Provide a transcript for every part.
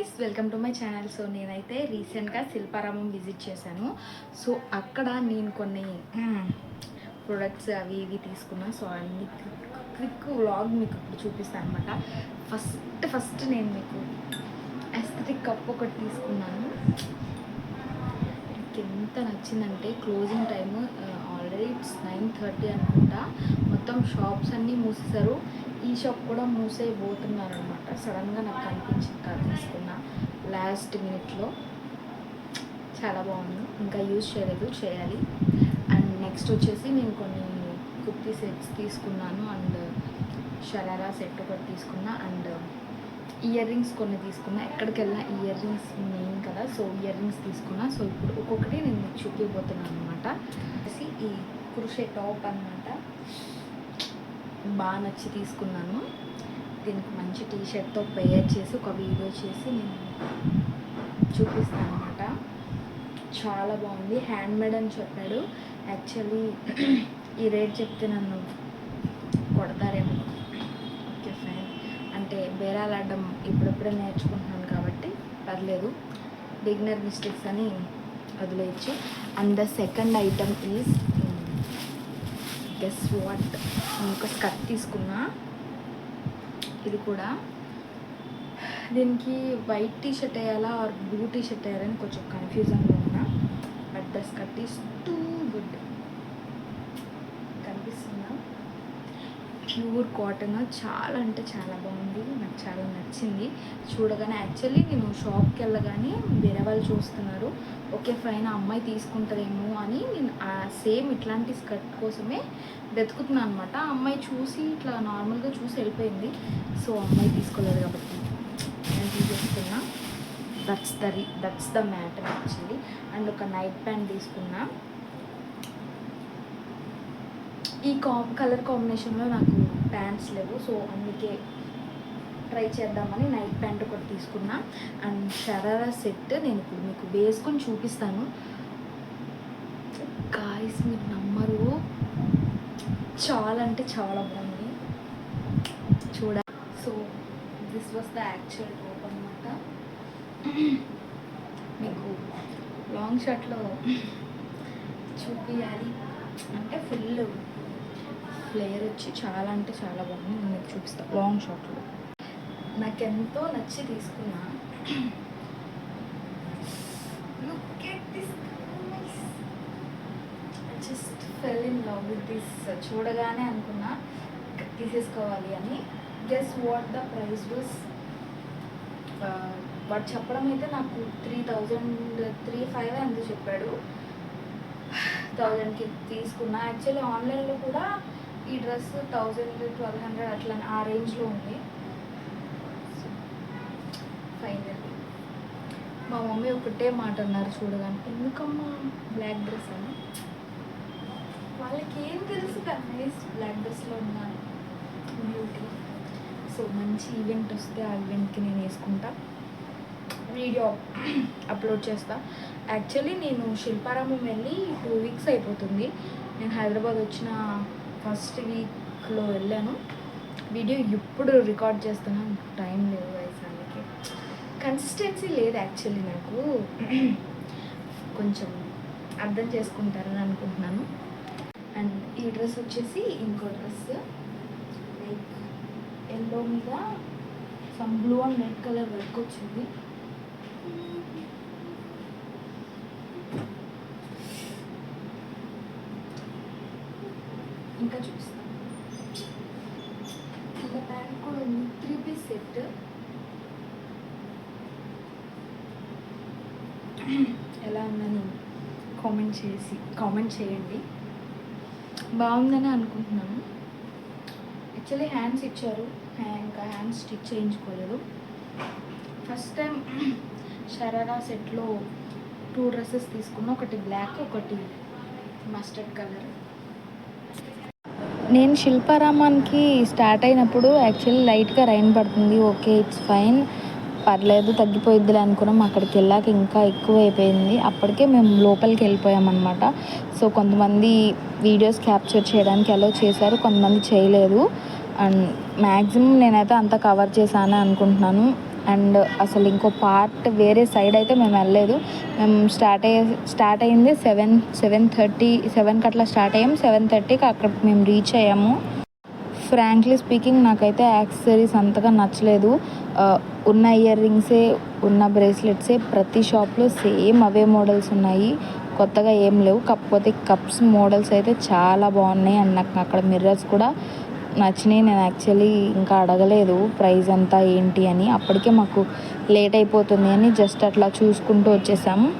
Guys, welcome to my channel. So నేనైతే రీసెంట్గా Shilparamam visit చేశాను. సో అక్కడ నేను కొన్ని ప్రొడక్ట్స్ అవి ఇవి తీసుకున్నా. సో అన్ని క్విక్ వ్లాగ్ మీకు ఇప్పుడు చూపిస్తాను అనమాట. ఫస్ట్ నేను మీకు ఎస్థెటిక్ కప్ ఒకటి తీసుకున్నాను. నాకు ఎంత నచ్చిందంటే క్లోజింగ్ టైమ్ ఆల్రెడీ ఇట్స్ 9:30 అనుకుంటా. మొత్తం షాప్స్ అన్నీ మూసేశారు. ఈ షాప్ కూడా మూసేయబోతున్నారు అనమాట. సడన్గా నాకు కనిపించింది కాదు, తీసుకున్నా లాస్ట్ మినిట్లో. చాలా బాగుంది, ఇంకా యూజ్ చేయలేదు, చేయాలి. అండ్ నెక్స్ట్ వచ్చేసి నేను కొన్ని కుర్తీ సెట్స్ తీసుకున్నాను. అండ్ షరారా సెట్ ఒకటి తీసుకున్నా. అండ్ ఇయర్ రింగ్స్ కొన్ని తీసుకున్నా. ఎక్కడికి వెళ్ళినా ఇయర్ రింగ్స్ మెయిన్ కదా, సో ఇయర్ రింగ్స్ తీసుకున్నా. సో ఇప్పుడు ఒక్కొక్కటి నేను మీకు చూపిపోతున్నాను అనమాట. ఈ క్రోషే టాప్ అనమాట, బాగా నచ్చి తీసుకున్నాను. దీనికి మంచి టీషర్ట్తో పేర్ చేసి ఒక వీడియో చేసి నేను చూపిస్తాను అనమాట. చాలా బాగుంది, హ్యాండ్మేడ్ అని చెప్పాడు. యాక్చువల్లీ ఈ రేట్ చెప్తే నన్ను కొడతారేమో. ఓకే ఫైన్, అంటే బేరాలు ఆడడం ఇప్పుడెప్పుడే నేర్చుకుంటున్నాను కాబట్టి పర్లేదు, బిగినర్ మిస్టేక్స్ అని వదిలేయచ్చు. And the second item is guess what, నేను ఒక స్కర్ట్ తీసుకున్నా. ఇది కూడా దీనికి వైట్ టీషర్ట్ వేయాలా ఆర్ బ్లూ టీషర్ట్ వేయాలని కొంచెం కన్ఫ్యూజన్గా ఉన్నా. But the skirt is too good. కనిపిస్తుందా? ప్యూర్ కాటన్, చాలా అంటే చాలా బాగుంది, నాకు చాలా నచ్చింది చూడగానే. యాక్చువల్లీ నేను షాప్కి వెళ్ళగానే వేరే వాళ్ళు చూస్తున్నారు, ఓకే ఫైన్ అమ్మాయి తీసుకుంటుందేమో అని నేను సేమ్ ఇట్లాంటి స్కర్ట్ కోసమే వెతుకుతున్నాను అనమాట. అమ్మాయి చూసి ఇట్లా నార్మల్గా చూసి వెళ్ళిపోయింది. సో అమ్మాయి తీసుకోలేదు కాబట్టి నేను తీసేసుకున్నా. That's the matter actually. And ఒక నైట్ ప్యాంట్ తీసుకున్నా. ఈ కలర్ కాంబినేషన్లో నాకు ప్యాంట్స్ లేవు, సో అందుకే ట్రై చేద్దామని నైట్ ప్యాంట్ ఒకటి తీసుకున్నా. అండ్ షరారా సెట్ నేను ఇప్పుడు మీకు వేసుకొని చూపిస్తాను. గాయ్స్ మీరు నమ్మరు, చాలా అంటే చాలా బాగుంది చూడాలి. So this was the actual top అనమాట. మీకు లాంగ్ షర్ట్లో చూపించాలి అంటే ఫుల్ ఫ్లేయర్ వచ్చి చాలా అంటే చాలా బాగుంది. నేను మీకు చూపిస్తాను లాంగ్ షార్ట్లో. నాకు ఎంతో నచ్చి తీసుకున్నా. Look at this, just fell in love with this. చూడగానే అనుకున్నా తీసేసుకోవాలి అని. Guess what the price was. వాడు చెప్పడం అయితే నాకు 3,500 అంతే చెప్పాడు. 1000కి తీసుకున్నా. యాక్చువల్లీ ఆన్లైన్లో కూడా ఈ డ్రెస్ 1,000-1,200 అట్లా ఆ రేంజ్లో ఉంది. ఫైనల్లీ మా మమ్మీ ఒకటే మాట అన్నారు చూడగానే, ఎందుకమ్మా బ్లాక్ డ్రెస్ అని. వాళ్ళకి ఏం తెలుసు కదా బ్లాక్ డ్రెస్లో ఉన్న బ్యూటీ. సో మంచి ఈవెంట్ వస్తే ఆ ఈవెంట్కి నేను వేసుకుంటా, వీడియో అప్లోడ్ చేస్తా. యాక్చువల్లీ నేను శిల్పారామం వెళ్ళి 2 వీక్స్ అయిపోతుంది. నేను హైదరాబాద్ వచ్చిన ఫస్ట్ వీక్లో వెళ్ళాను. వీడియో ఇప్పుడు రికార్డ్ చేస్తున్నాను, టైం లేదు వయసానికి, కన్సిస్టెన్సీ లేదు యాక్చువల్లీ నాకు. కొంచెం అర్థం చేసుకుంటారని అనుకుంటున్నాను. అండ్ ఈ డ్రెస్ వచ్చేసి ఇంకో డ్రెస్ లైక్ ఎల్లో మీద some blue and red colour work వచ్చింది. ఇంకా చూస్తాను. ఇంకా ప్యాంట్ కూడా ఉంది, 3 పీస్ సెట్. ఎలా ఉందని కామెంట్ చేయండి. బాగుందని అనుకుంటున్నాను. యాక్చువల్లీ హ్యాండ్స్ ఇచ్చారు, ఇంకా హ్యాండ్స్ స్టిచ్ చేయించుకోలేదు. ఫస్ట్ టైం షరారా సెట్లో 2 డ్రెస్సెస్ తీసుకున్నా, ఒకటి బ్లాక్, ఒకటి మస్టర్డ్ కలర్. నేను శిల్పారామానికి స్టార్ట్ అయినప్పుడు యాక్చువల్లీ లైట్గా రైన్ పడుతుంది. ఓకే ఇట్స్ ఫైన్, పర్లేదు తగ్గిపోయిద్దిలే అనుకున్నాం. అక్కడికి వెళ్ళాక ఇంకా ఎక్కువ అయిపోయింది. అప్పటికే మేము లోపలికి వెళ్ళిపోయామన్నమాట. సో కొంతమంది వీడియోస్ క్యాప్చర్ చేయడానికి అలో చేశారు, కొంతమంది చేయలేదు. అండ్ మ్యాక్సిమం నేనైతే అంతా కవర్ చేశాను అనుకుంటున్నాను. అండ్ అసలు ఇంకో పార్ట్ వేరే సైడ్ అయితే మేము వెళ్ళలేదు. మేము స్టార్ట్ అయింది 7:30 అట్లా స్టార్ట్ అయ్యాము. 7:30కి అక్కడ మేము రీచ్ అయ్యాము. ఫ్రాంక్లీ స్పీకింగ్ నాకైతే యాక్సెసరీస్ అంతగా నచ్చలేదు. ఉన్న ఇయర్ రింగ్సే, ఉన్న బ్రేస్లెట్సే ప్రతి షాప్లో సేమ్ అవే మోడల్స్ ఉన్నాయి, కొత్తగా ఏం లేవు. కాకపోతే కప్స్ మోడల్స్ అయితే చాలా బాగున్నాయి. అండ్ నాకు అక్కడ మిర్రర్స్ కూడా నచ్చినాయి. నేను యాక్చువల్లీ ఇంకా అడగలేదు ప్రైస్ అంతా ఏంటి అని, అప్పటికే మాకు లేట్ అయిపోతుంది అని జస్ట్ అట్లా చూసుకుంటూ వచ్చేసాము.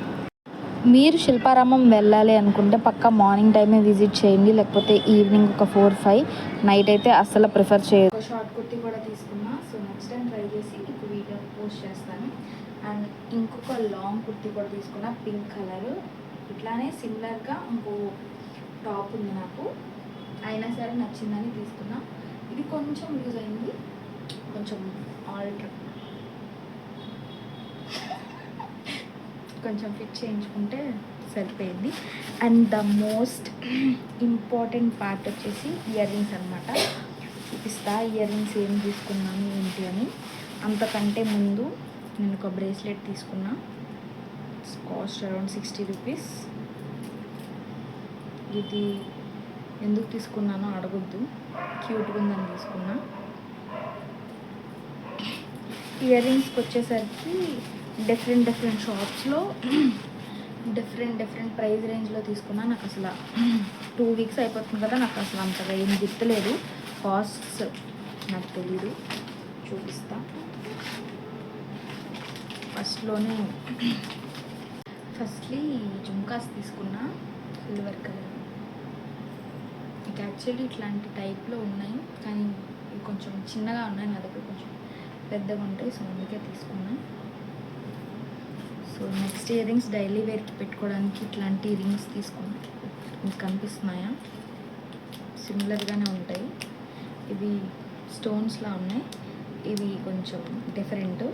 మీరు శిల్పారామం వెళ్ళాలి అనుకుంటే పక్కా మార్నింగ్ టైమే విజిట్ చేయండి, లేకపోతే ఈవినింగ్ ఒక 4-5, నైట్ అయితే అస్సలు ప్రిఫర్ చేయదు. ఒక షార్ట్ కుర్తీ కూడా తీసుకున్నా. సో నెక్స్ట్ టైం ట్రై చేసి మీకు వీడియో పోస్ట్ చేస్తాను. అండ్ ఇంకొక లాంగ్ కుర్తీ కూడా తీసుకున్నా, పింక్ కలర్. ఇట్లానే సిమిలర్గా ఇంకో టాప్ ఉంది నాకు, అయినా సరే నచ్చిందని తీసుకున్నా. ఇది కొంచెం యూజ్ అయింది, కొంచెం కొంచెం ఫిట్ చేయించుకుంటే సరిపోయింది. And the most important part వచ్చేసి ఇయర్ రింగ్స్ అనమాట. చూపిస్తా ఇయర్ రింగ్స్ ఏం తీసుకున్నాను ఏంటి అని. అంతకంటే ముందు నేను ఒక బ్రేస్లెట్ తీసుకున్నా, కాస్ట్ అరౌండ్ 60 రూపీస్. ఇది ఎందుకు తీసుకున్నానో అడగొద్దు, క్యూట్గా ఉందని తీసుకున్నా. ఇయర్ రింగ్స్కి వచ్చేసరికి డిఫరెంట్ షాప్స్లో డిఫరెంట్ ప్రైస్ రేంజ్లో తీసుకున్నా. నాకు అసలు 2 వీక్స్ అయిపోతుంది కదా, నాకు అసలు అంతగా ఏం గుర్తులేదు, కాస్ట్స్ నాకు తెలీదు. చూపిస్తా. ఫస్ట్లీ జుమ్కాస్ తీసుకున్నా, సిల్వర్ కలర్. ఇక యాక్చువల్లీ ఇట్లాంటి టైప్లో ఉన్నాయి, కానీ ఇవి కొంచెం చిన్నగా ఉన్నాయి, నా దగ్గర కొంచెం పెద్దగా ఉంటాయి, సో అందుకే తీసుకున్నా. So next ear rings daily వేర్కి పెట్టుకోవడానికి ఇట్లాంటి రింగ్స్ తీసుకున్నా. మీకు కనిపిస్తున్నాయా? సిమిలర్గానే ఉంటాయి. ఇవి స్టోన్స్లా ఉన్నాయి, ఇవి కొంచెం డిఫరెంట్.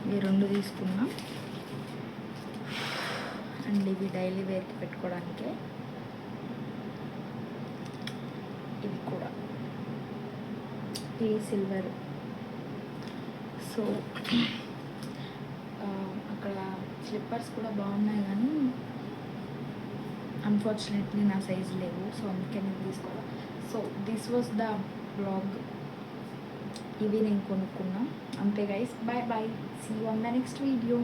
ఇవి 2 తీసుకున్నా. అండ్ ఇవి డైలీ వేర్కి పెట్టుకోవడానికే. ఇవి కూడా ఈ సిల్వర్. సో అక్కడ స్లిప్పర్స్ కూడా బాగున్నాయి, కానీ అన్ఫార్చునేట్లీ నా సైజు లేవు, సో అందుకే నేను తీసుకోవాలి. So this was the blog. ఇవి నేను కొనుక్కున్నా. అంతే guys, bye see you on the next video.